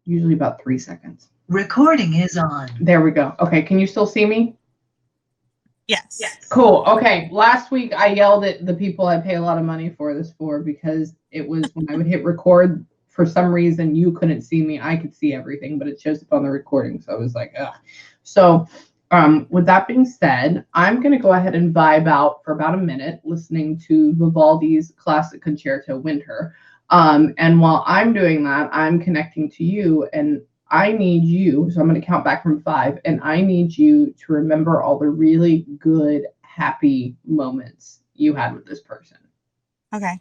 usually about 3 seconds. Recording is on. There we go. Okay, can you still see me? Yes. Cool. Okay. Last week I yelled at the people I pay a lot of money for this for because it was when I would hit record, for some reason you couldn't see me. I could see everything, but it shows up on the recording. So I was like, ugh. So with that being said, I'm going to go ahead and vibe out for about a minute listening to Vivaldi's classic concerto Winter. And while I'm doing that, I'm connecting to you, and I need you, so I'm going to count back from 5, and I need you to remember all the really good, happy moments you had with this person. Okay.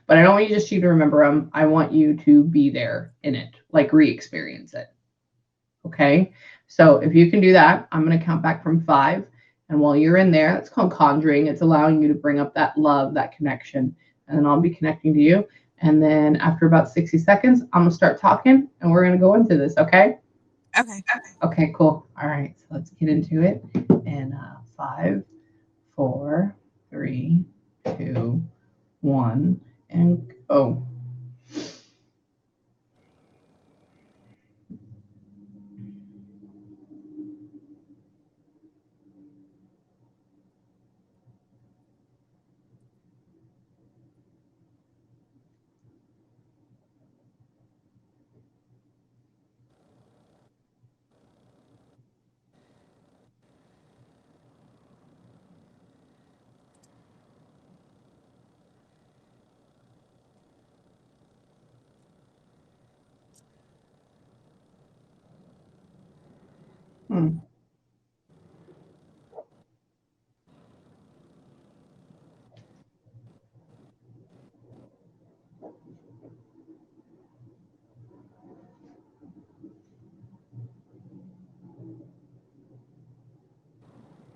But I don't want you to remember them. I want you to be there in it, like re-experience it. Okay? So if you can do that, I'm going to count back from 5. And while you're in there, it's called conjuring. It's allowing you to bring up that love, that connection. And then I'll be connecting to you. And then after about 60 seconds, I'm going to start talking and we're going to go into this, okay? Okay, cool. All right, so let's get into it. And 5, 4, 3, 2, 1, and go.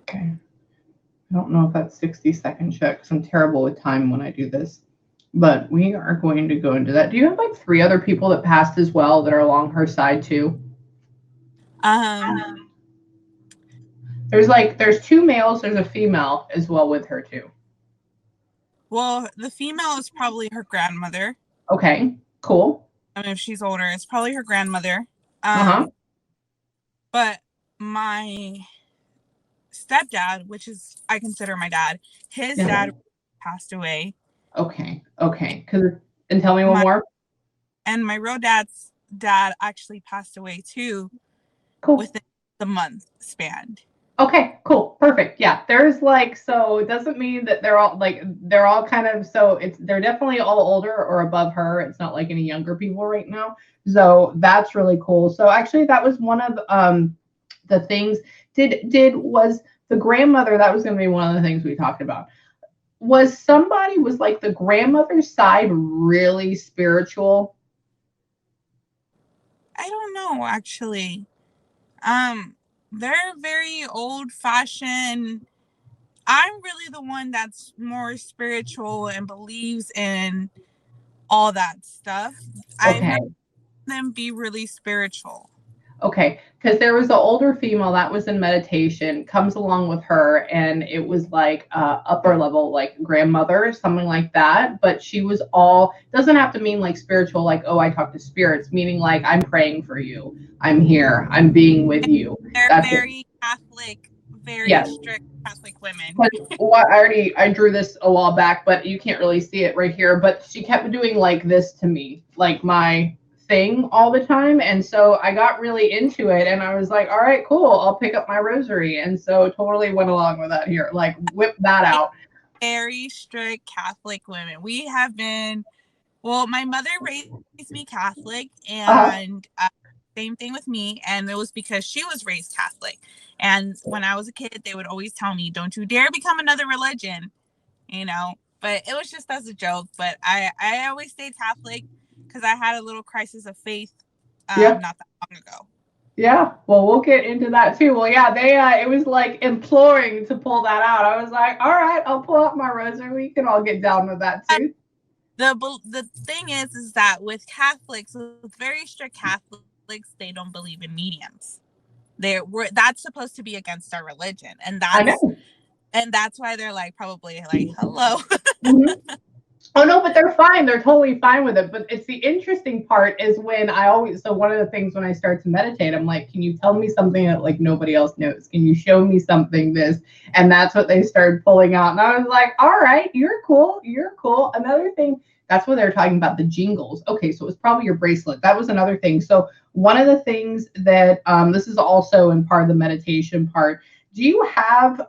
Okay. I don't know if that's 60-second check because I'm terrible with time when I do this. But we are going to go into that. Do you have like 3 other people that passed as well that are along her side too? There's 2 males, there's a female as well with her too. Well, the female is probably her grandmother. Okay, cool. I mean, if she's older, it's probably her grandmother. But my stepdad, which is I consider my dad, his dad passed away. Okay. And tell me one more. And my real dad's dad actually passed away too. Cool. Within the month span. Okay, cool, perfect. Yeah, there's so it doesn't mean that they're all kind of, so they're definitely all older or above her. It's not like any younger people right now. So that's really cool. So actually that was one of the things. Was the grandmother, that was going to be one of the things we talked about. Was like the grandmother's side really spiritual? I don't know, actually. They're very old-fashioned. I'm really the one that's more spiritual and believes in all that stuff. Okay. I've heard them be really spiritual. Okay, because there was an older female that was in meditation, comes along with her, and it was like upper level, like grandmother, something like that. But she was doesn't have to mean like spiritual, like, oh, I talk to spirits, meaning like I'm praying for you, I'm here, I'm being with you. They're very Catholic, very strict Catholic women. I drew this a while back, but you can't really see it right here. But she kept doing like this to me, like my thing all the time, and so I got really into it, and I was like, all right, cool, I'll pick up my rosary, and so totally went along with that here, like whip that out. Very strict Catholic women. We have been, well, my mother raised me Catholic, and same thing with me, and it was because she was raised Catholic. And when I was a kid, they would always tell me, don't you dare become another religion, but it was just as a joke. But I always stayed Catholic because I had a little crisis of faith not that long ago. Yeah, well, we'll get into that too. Well, yeah, they it was like imploring to pull that out. I was like, all right, I'll pull out my rosary. We can all get down with that too. The thing is that with Catholics, with very strict Catholics, they don't believe in mediums. That's supposed to be against our religion, and that's why they're like probably like hello. Oh no, but they're fine. They're totally fine with it. But it's the interesting part is when so one of the things when I start to meditate, I'm like, can you tell me something that like nobody else knows? Can you show me something this? And that's what they started pulling out. And I was like, all right, you're cool. You're cool. Another thing, that's what they were talking about, the jingles. Okay, so it was probably your bracelet. That was another thing. So one of the things that this is also in part of the meditation part. Do you have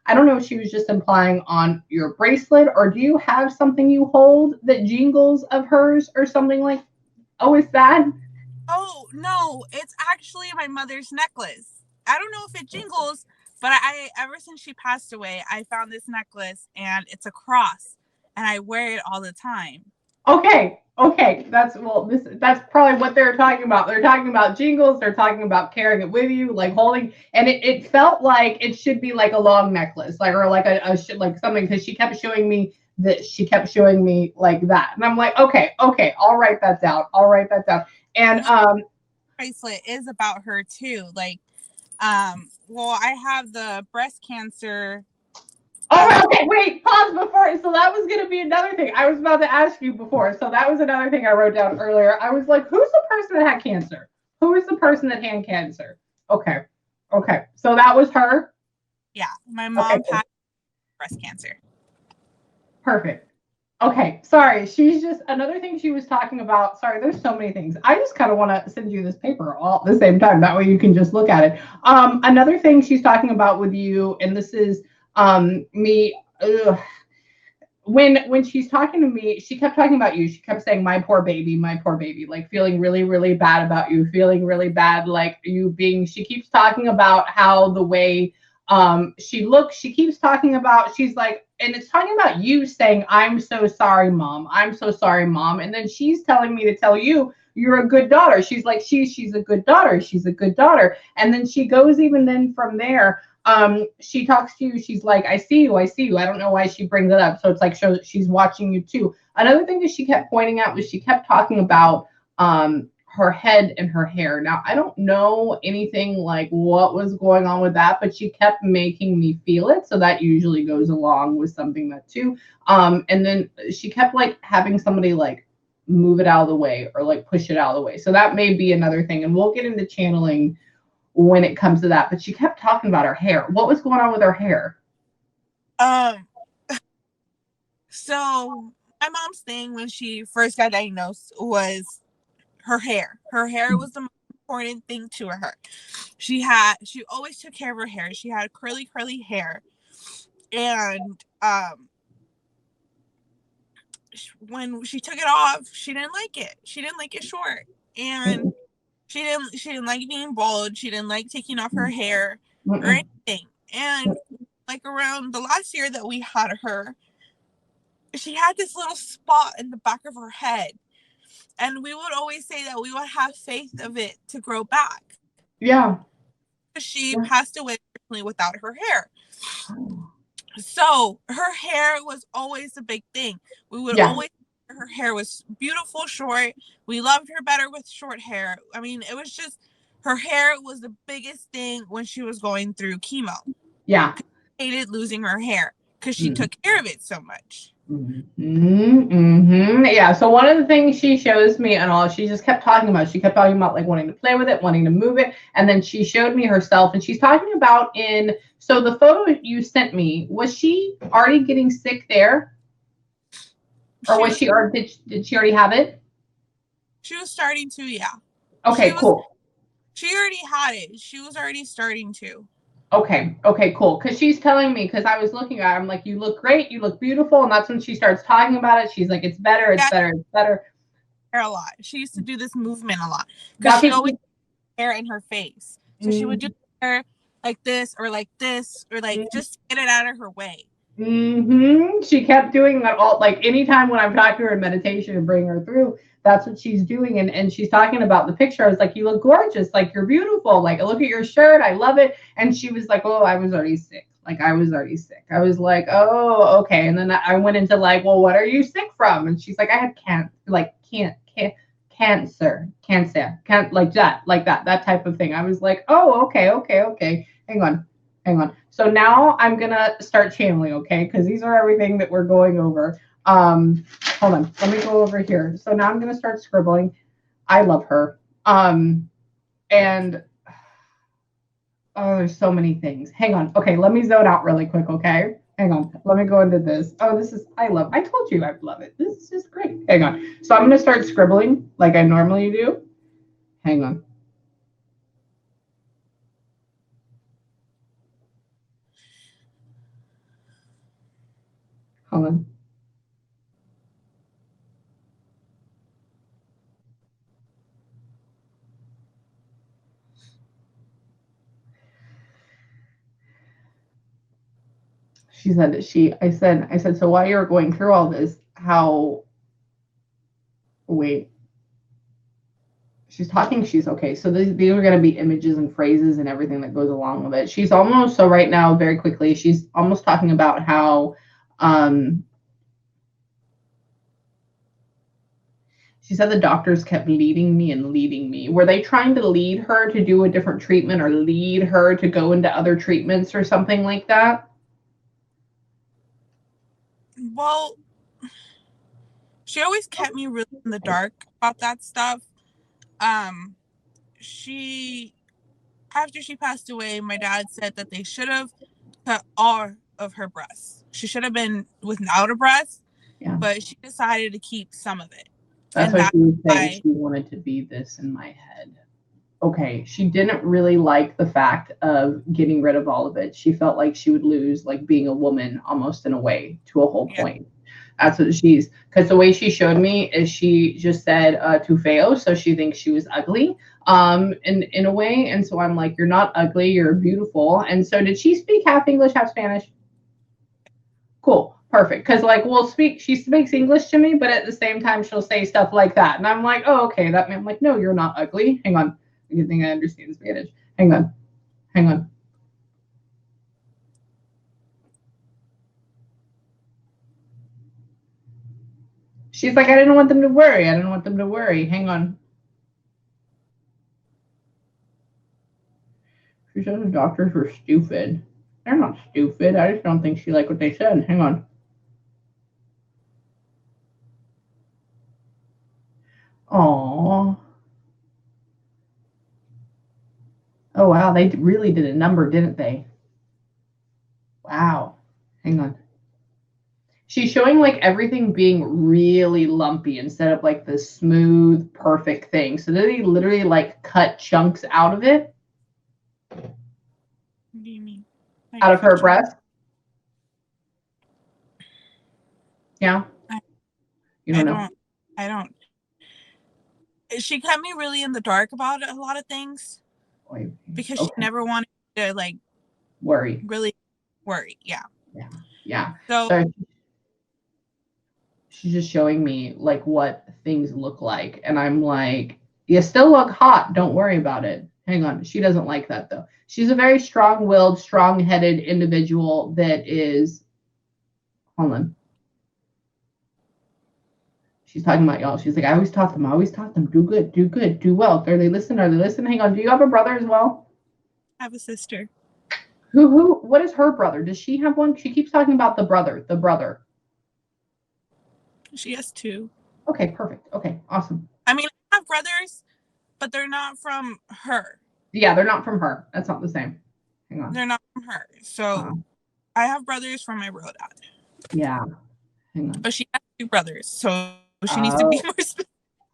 I don't know if she was just implying on your bracelet, or do you have something you hold that jingles of hers or something like, oh, is that? Oh, no, it's actually my mother's necklace. I don't know if it jingles, but I ever since she passed away, I found this necklace and it's a cross and I wear it all the time. Okay. That's probably what they're talking about. They're talking about jingles, they're talking about carrying it with you, like holding, and it felt like it should be like a long necklace, like or like like something, because she kept showing me like that. And I'm like, okay, I'll write that down. And Bracelet is about her too. Like, well, I have the breast cancer. oh, okay, wait, pause before. So that was going to be another thing I was about to ask you before. So that was another thing I wrote down earlier. I was like, who's the person that had cancer? Who is the person that had cancer? Okay. So that was her? Yeah, my mom passed breast cancer. Perfect. Okay, sorry. She's just another thing she was talking about. Sorry, there's so many things. I just kind of want to send you this paper all at the same time. That way you can just look at it. Another thing she's talking about with you, and this is me. When she's talking to me, she kept talking about you. She kept saying, my poor baby, like feeling really, really bad about you, feeling really bad, like you being, she keeps talking about how the way she looks, she keeps talking about, she's like, and it's talking about you saying, I'm so sorry, mom. I'm so sorry, mom. And then she's telling me to tell you, you're a good daughter. She's like, she's a good daughter. She's a good daughter. And then she goes even then from there, she talks to you, she's like, I see you. I don't know why she brings it up, so it's like she's watching you too. Another thing that she kept pointing out was she kept talking about her head and her hair. Now I don't know anything like what was going on with that, but she kept making me feel it, so that usually goes along with something that too. And then she kept like having somebody like move it out of the way or like push it out of the way, so that may be another thing, and we'll get into channeling when it comes to that. But she kept talking about her hair. What was going on with her hair? So my mom's thing when she first got diagnosed was her hair. Her hair was the most important thing to her. She always took care of her hair. She had curly hair. And when she took it off, she didn't like it. She didn't like it short. And she didn't like being bald. She didn't like taking off her hair or anything. And like around the last year that we had her, she had this little spot in the back of her head. And we would always say that we would have faith of it to grow back. Yeah. She passed away without her hair. So her hair was always a big thing. We would always, her hair was beautiful short. We loved her better with short hair. I mean, it was just, her hair was the biggest thing when she was going through chemo. Yeah. She hated losing her hair because she took care of it so much. Yeah. So one of the things she shows me and all, she just kept talking about, like wanting to play with it, wanting to move it. And then she showed me herself, and she's talking about so the photo you sent me, was she already getting sick there? Or did she already have it? She was starting to, yeah. Okay, cool. She already had it. She was already starting to. Okay, cool. Because she's telling me, because I was looking at her, I'm like, you look great, you look beautiful. And that's when she starts talking about it. She's like, it's better. A lot. She used to do this movement a lot. Because she always had hair in her face. So she would do hair like this, or like just get it out of her way. She kept doing that all, like anytime when I'm talking to her in meditation and bring her through, that's what she's doing. And she's talking about the picture. I was like, you look gorgeous. Like, you're beautiful. Like, look at your shirt. I love it. And she was like, oh, I was already sick. I was like, oh, okay. And then I went into like, well, what are you sick from? And she's like, I had cancer, like that type of thing. I was like, oh, okay. Hang on. So now I'm going to start channeling, okay? Because these are everything that we're going over. Hold on. Let me go over here. So now I'm going to start scribbling. I love her. And oh, there's so many things. Hang on. Okay, let me zone out really quick, okay? Hang on. Let me go into this. Oh, this is, I told you I love it. This is just great. Hang on. So I'm going to start scribbling like I normally do. Hang on. Hold on. She said that I said, so while you're going through all this, wait, she's talking, she's okay. So these are going to be images and phrases and everything that goes along with it. She's almost, so right now, very quickly, she's almost talking about how, she said the doctors kept leading me and leading me. Were they trying to lead her to do a different treatment or lead her to go into other treatments or something like that? Well, she always kept me really in the dark about that stuff. After she passed away, my dad said that they should have cut all of her breasts. She should have been without a breast, Yeah. But she decided to keep some of it. That's why she was saying she wanted to be this in my head. Okay, she didn't really like the fact of getting rid of all of it. She felt like she would lose, like being a woman almost in a way, to a whole point. That's what because the way she showed me is she just said too feo, so she thinks she was ugly in a way. And so I'm like, you're not ugly, you're beautiful. And so did she speak half English, half Spanish? Cool. Perfect. Because like she speaks English to me, but at the same time she'll say stuff like that. And I'm like, oh, okay. I'm like, no, you're not ugly. Hang on. Good thing I understand Spanish. Hang on. Hang on. She's like, I didn't want them to worry. I didn't want them to worry. Hang on. She said the doctors were stupid. They're not stupid. I just don't think she liked what they said. Hang on. Aww. Oh, wow. They really did a number, didn't they? Wow. Hang on. She's showing like everything being really lumpy instead of like the smooth, perfect thing. So they literally like cut chunks out of it. What do you mean? Like out of her breast? Yeah. You don't know? I don't. She kept me really in the dark about a lot of things because she never wanted to like really worry. Yeah. So she's just showing me like what things look like, and I'm like, you still look hot, don't worry about it. Hang on. She doesn't like that though. She's a very strong-willed, strong-headed individual that is, hold on, she's talking about y'all. She's like, I always taught them, do good, do well. Are they listening? Hang on. Do you have a brother as well? I have a sister. What is her brother? Does she have one? She keeps talking about the brother. She has two. Okay, perfect. Okay, awesome. I mean, I have brothers, but they're not from her. Yeah, they're not from her. That's not the same. Hang on. They're not from her. So I have brothers from my real dad. Yeah. Hang on. But she has two brothers, so she needs to be more specific.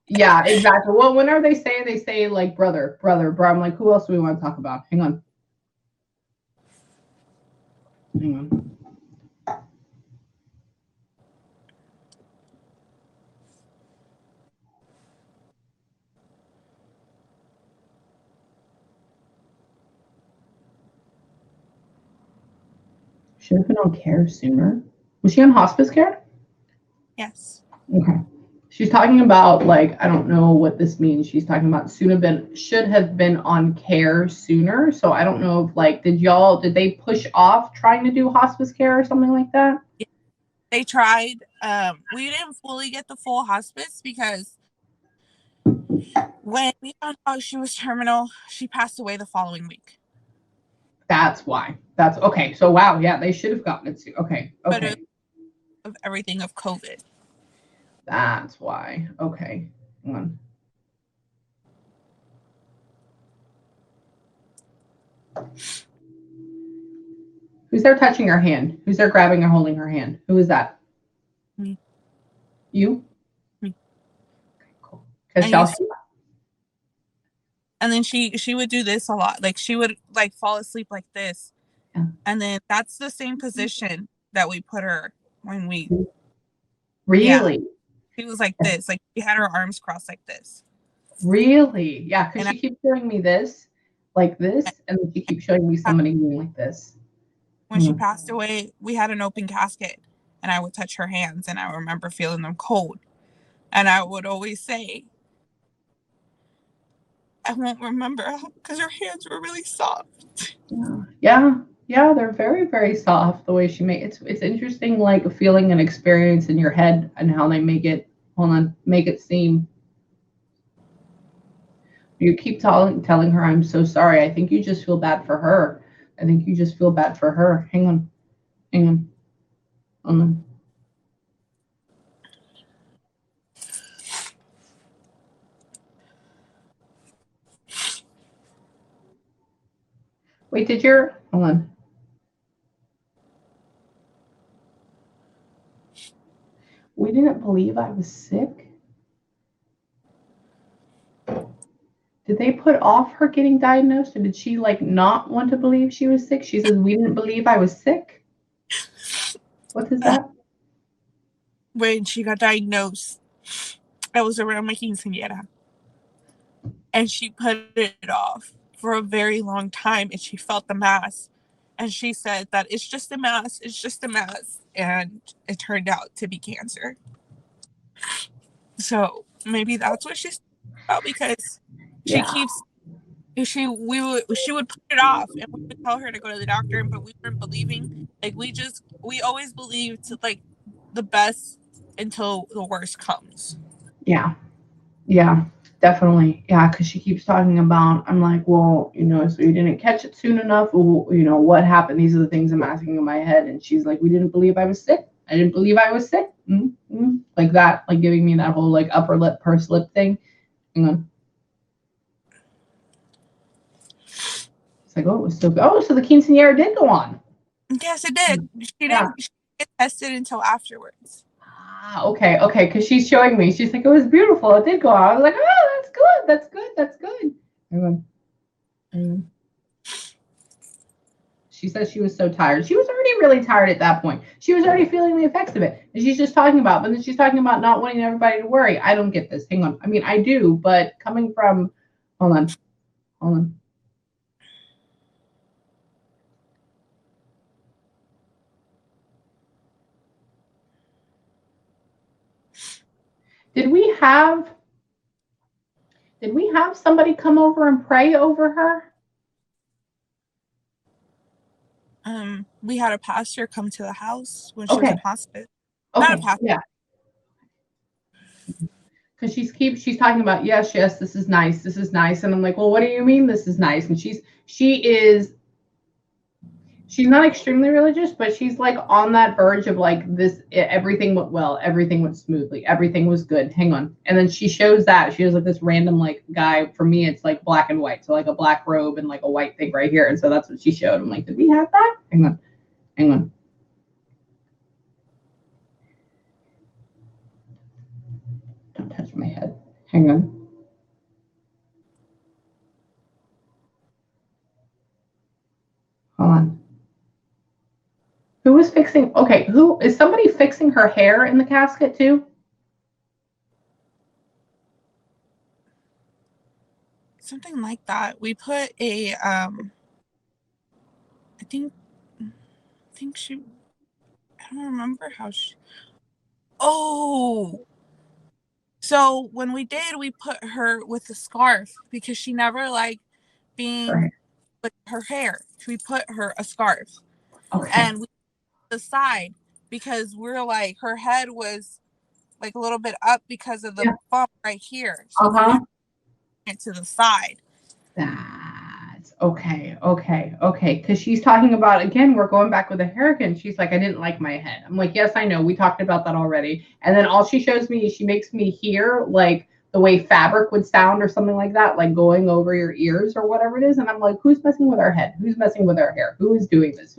Yeah, exactly. Well, whenever they say like brother. I'm like, who else do we want to talk about? Hang on. Should have been on care sooner. Was she on hospice care? Yes. Okay. She's talking about like, I don't know what this means. She's talking about should have been on care sooner. So I don't know if like, did they push off trying to do hospice care or something like that? They tried. We didn't fully get the full hospice because when we found out she was terminal, she passed away the following week. That's why. That's okay. So wow, yeah, they should have gotten it too. Okay. of everything of COVID. That's why. Okay. Hang on. Who's there touching her hand? Who's there grabbing or holding her hand? Who is that? Me. You? Me. Okay, cool. And then she would do this a lot. Like she would like fall asleep like this. Yeah. And then that's the same position that we put her when we Really? Yeah. She was like this. Like she had her arms crossed like this. Really? Yeah, because she keeps showing me this, like this, and then she keeps showing me somebody doing like this. When she passed away, we had an open casket and I would touch her hands and I remember feeling them cold. And I would always say, I won't remember because her hands were really soft. Yeah, they're very, very soft the way she makes it's interesting, like feeling an experience in your head and how they make it seem. You keep telling her, I'm so sorry. I think you just feel bad for her. I think you just feel bad for her. Hang on. Hang on. Wait, hold on. We didn't believe I was sick. Did they put off her getting diagnosed, or did she like not want to believe she was sick? She says, we didn't believe I was sick. What is that? When she got diagnosed, I was around my quinceañera. And she put it off for a very long time and she felt the mass. And she said that it's just a mass, it's just a mass. And it turned out to be cancer. So maybe that's what she's about because she she would put it off and we would tell her to go to the doctor, but we weren't believing. Like we always believed like the best until the worst comes. Yeah, definitely. Yeah, because she keeps talking about, I'm like, well, so you didn't catch it soon enough. Well, what happened? These are the things I'm asking in my head. And she's like, we didn't believe I was sick. I didn't believe I was sick. Mm-hmm. Like that, like giving me that whole like upper lip, purse lip thing. Hang on. It's like, oh, it was so good. Oh, so the quinceañera did go on. Yes, it did. She didn't get tested until afterwards. Okay, because she's showing me. She's like, it was beautiful. It did go on. I was like, oh, that's good. Hang on. She says she was so tired. She was already really tired at that point. She was already feeling the effects of it. And she's just talking about, but then she's talking about not wanting everybody to worry. I don't get this. Hang on. I mean, I do, but coming from, hold on. Did we have somebody come over and pray over her? We had a pastor come to the house when she was in hospice. Okay. Not a pastor. Yeah. Because she's talking about, yes, this is nice. And I'm like, well, what do you mean this is nice? And she's not extremely religious, but she's like on that verge of like this, everything went well, everything went smoothly, everything was good. Hang on. And then she shows like this random like guy. For me, it's like black and white. So like a black robe and like a white thing right here. And so that's what she showed. I'm like, did we have that? Hang on. Don't touch my head. Hang on. Hold on. Who was fixing? Okay, who is somebody fixing her hair in the casket too? Something like that. We put a I think she, I don't remember how she. Oh, so when we did, we put her with a scarf because she never liked being with her hair. We put her a scarf, and we the side because we're like her head was like a little bit up because of the bump right here. So we went to the side. That's Okay. Because she's talking about, again, we're going back with the hair again. She's like, I didn't like my head. I'm like, yes, I know. We talked about that already. And then all she shows me is she makes me hear like the way fabric would sound or something like that, like going over your ears or whatever it is. And I'm like, who's messing with our head? Who's messing with our hair? Who is doing this?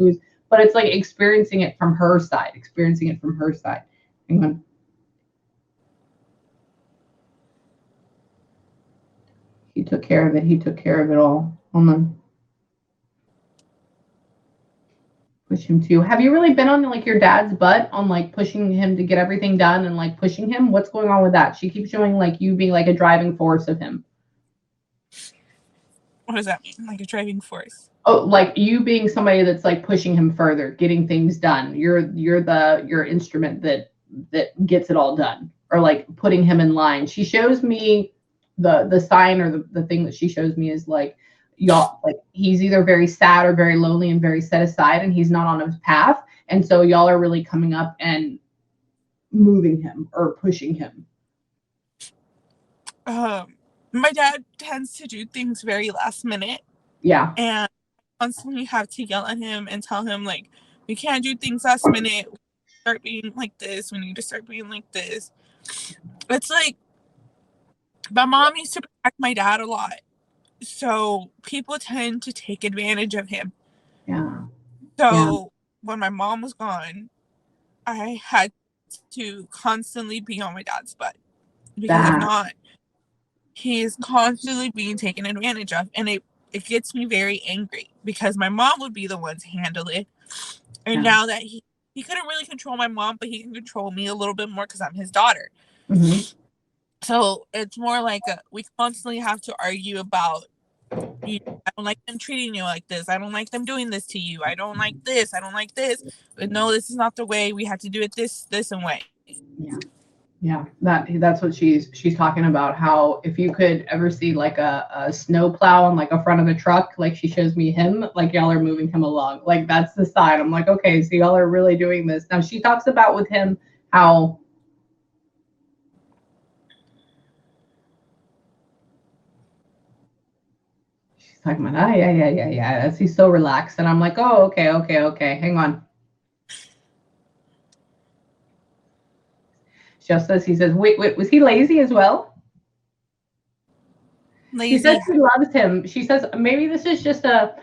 But it's like experiencing it from her side. Hang on. He took care of it. He took care of it all. Hold on. Push him too. Have you really been on like your dad's butt on like pushing him to get everything done and like pushing him? What's going on with that? She keeps showing like you being like a driving force of him. What does that mean? Like a driving force? Oh, like you being somebody that's like pushing him further, getting things done. You're your instrument that gets it all done, or like putting him in line. She shows me the sign, or the thing that she shows me is like, y'all, like he's either very sad or very lonely and very set aside, and he's not on his path. And so y'all are really coming up and moving him or pushing him. My dad tends to do things very last minute. Yeah. And constantly have to yell at him and tell him like, we can't do things last minute. We start being like this. We need to start being like this. It's like my mom used to protect my dad a lot. So people tend to take advantage of him. Yeah. So when my mom was gone, I had to constantly be on my dad's butt. Because if not, he is constantly being taken advantage of. And it gets me very angry because my mom would be the one to handle it. And now that he couldn't really control my mom, but he can control me a little bit more because I'm his daughter. Mm-hmm. So it's more like we constantly have to argue about, I don't like them treating you like this. I don't like them doing this to you. I don't like this. I don't like this. But no, this is not the way. We have to do it this and way. Yeah, that's what she's talking about. How if you could ever see like a snow plow on like a front of the truck, like she shows me him, like y'all are moving him along. Like that's the side. I'm like, okay, so y'all are really doing this. Now she talks about with him how she's talking about, yeah. He's so relaxed. And I'm like, oh, okay. Hang on. Just as he says, wait, was he lazy as well? Lazy. She says she loves him. She says maybe this is just a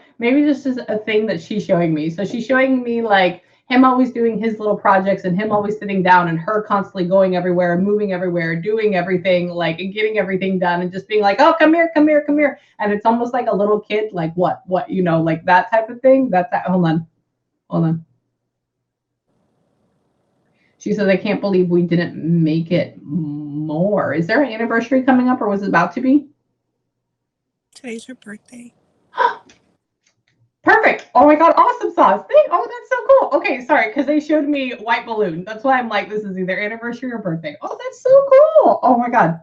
thing that she's showing me. So she's showing me like him always doing his little projects and him always sitting down and her constantly going everywhere and moving everywhere, doing everything, like, and getting everything done and just being like, oh, come here. And it's almost like a little kid, like what, like that type of thing. That's that. Hold on. She says, I can't believe we didn't make it more. Is there an anniversary coming up or was it about to be? Today's her birthday. Perfect. Oh my God. Awesome sauce. Oh, that's so cool. Okay. Sorry. Because they showed me white balloon. That's why I'm like, this is either anniversary or birthday. Oh, that's so cool. Oh my God.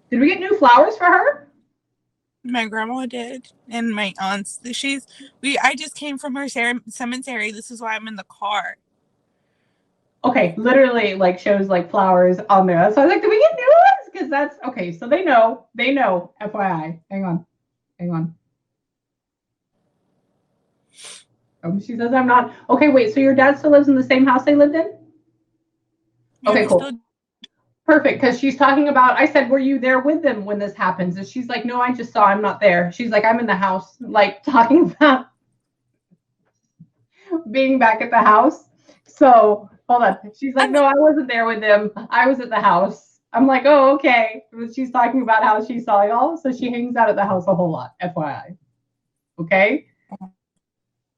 Did we get new flowers for her? My grandma did, and my aunts. I just came from her cemetery. This is why I'm in the car. Okay, literally like shows like flowers on there. So I was like, do we get new ones? Because that's okay. So they know. FYI. Hang on. Oh, she says I'm not. Okay, wait. So your dad still lives in the same house they lived in? Yeah, okay, cool. Perfect, because she's talking about, I said, were you there with them when this happens? And she's like, no, I just saw, I'm not there. She's like, I'm in the house, like talking about being back at the house. So hold on. She's like, no, I wasn't there with them. I was at the house. I'm like, oh, okay. She's talking about how she saw y'all. So she hangs out at the house a whole lot, FYI. Okay?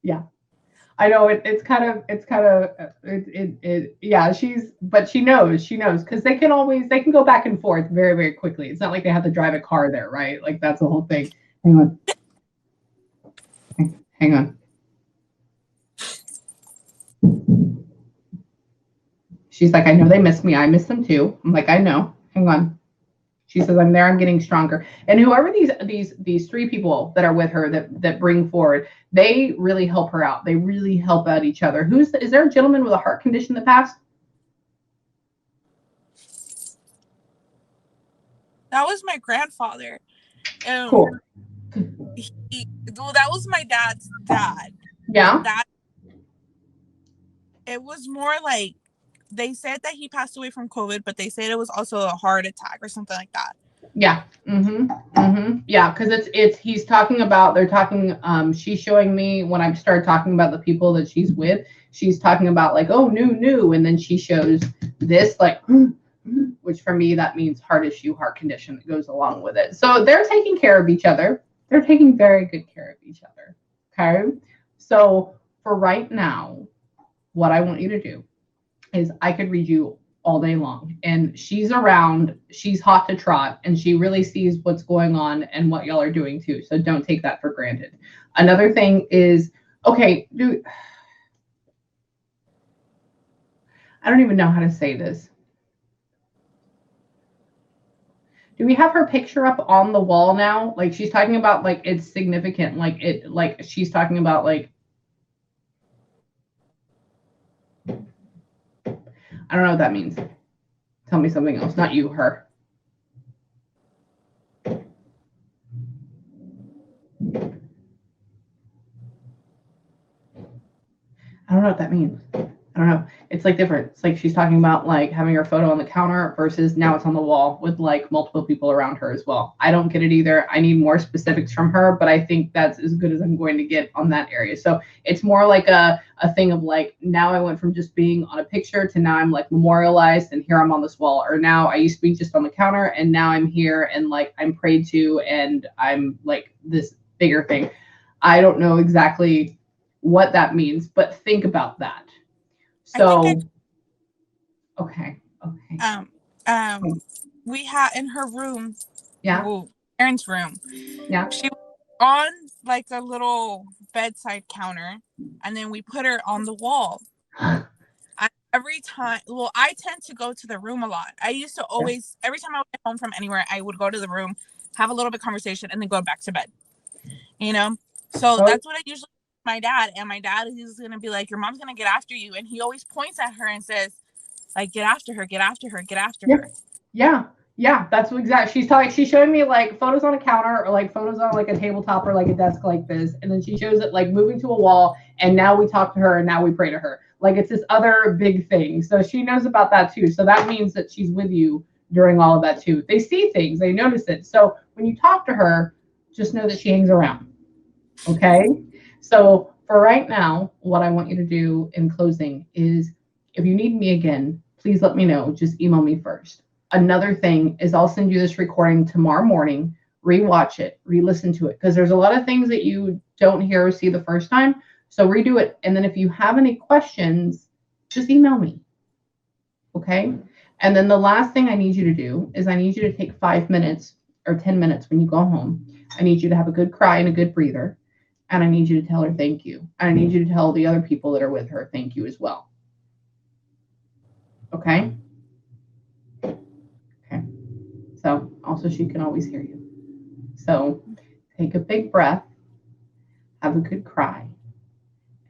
Yeah. I know it's kind of yeah, but she knows because they can go back and forth very, very quickly. It's not like they have to drive a car there, right? Like that's the whole thing. Hang on. She's like, I know they miss me. I miss them too. I'm like, I know. Hang on. She says, I'm there, I'm getting stronger. And whoever these three people that are with her that bring forward, they really help her out. They really help out each other. Is there a gentleman with a heart condition that passed? That was my grandfather. Cool. Well, that was my dad's dad. Yeah. That it was more like they said that he passed away from COVID, but they said it was also a heart attack or something like that. Yeah. Yeah, because he's talking about, they're talking, she's showing me when I start talking about the people that she's with, she's talking about like, oh, new, and then she shows this like, which for me that means heart issue, heart condition that goes along with it. So they're taking care of each other. They're taking very good care of each other. Okay. So for right now, what I want you to do is I could read you all day long, and she's around, she's hot to trot, and she really sees what's going on and what y'all are doing too. So don't take that for granted. Another thing is, okay, I don't even know how to say this. Do we have her picture up on the wall now? Like she's talking about like it's significant, like she's talking about like, I don't know what that means. Tell me something else, not you, her. I don't know what that means. I don't know. It's like different. It's like she's talking about like having her photo on the counter versus now it's on the wall with like multiple people around her as well. I don't get it either. I need more specifics from her, but I think that's as good as I'm going to get on that area. So it's more like a thing of like, now I went from just being on a picture to now I'm like memorialized and here I'm on this wall. Or now I used to be just on the counter and now I'm here and like I'm prayed to and I'm like this bigger thing. I don't know exactly what that means, but think about that. So, okay. We had in her room, parents' room. Yeah. She was on like a little bedside counter, and then we put her on the wall. Every time, well, I tend to go to the room a lot. I used to always, every time I would get home from anywhere, I would go to the room, have a little bit of conversation, and then go back to bed. You know, so that's what I usually. My dad, and my dad is gonna be like, your mom's gonna get after you, and he always points at her and says, like, get after her, get after her, get after her. Yeah, that's what exactly she's showing me like photos on a counter or like photos on like a tabletop or like a desk like this, and then she shows it like moving to a wall, and now we talk to her and now we pray to her, like it's this other big thing. So she knows about that too. So that means that she's with you during all of that too. They see things, they notice it. So when you talk to her, just know that she hangs around. Okay. So for right now, what I want you to do in closing is if you need me again, please let me know. Just email me first. Another thing is I'll send you this recording tomorrow morning, rewatch it, re-listen to it, because there's a lot of things that you don't hear or see the first time. So redo it. And then if you have any questions, just email me. Okay. And then the last thing I need you to do is I need you to take 5 minutes or 10 minutes when you go home. I need you to have a good cry and a good breather. And I need you to tell her thank you. And I need you to tell the other people that are with her thank you as well. Okay? Okay. So also she can always hear you. So take a big breath, have a good cry,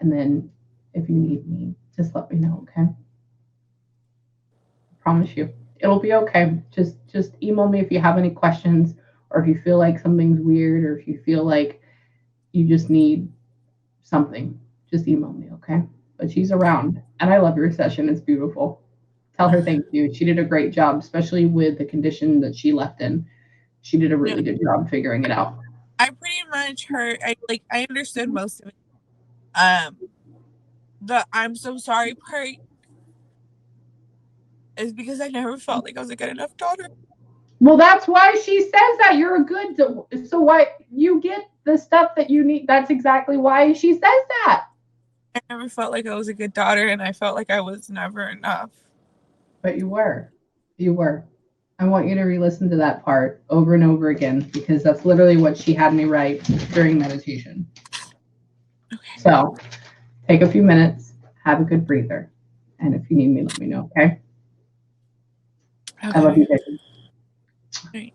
and then if you need me, just let me know, okay? I promise you, it'll be okay. Just email me if you have any questions, or if you feel like something's weird, or if you feel like you just need something, just email me, okay? But she's around, and I love your session. It's beautiful. Tell her thank you. She did a great job, especially with the condition that she left in. She did a really good job figuring it out. I pretty much heard, I understood most of it. The I'm so sorry part is because I never felt like I was a good enough daughter. Well, that's why she says that you're a good. So why you get the stuff that you need? That's exactly why she says that. I never felt like I was a good daughter, and I felt like I was never enough. But you were. You were. I want you to re-listen to that part over and over again, because that's literally what she had me write during meditation. Okay. So take a few minutes, have a good breather, and if you need me, let me know, okay? I love you, baby. Right.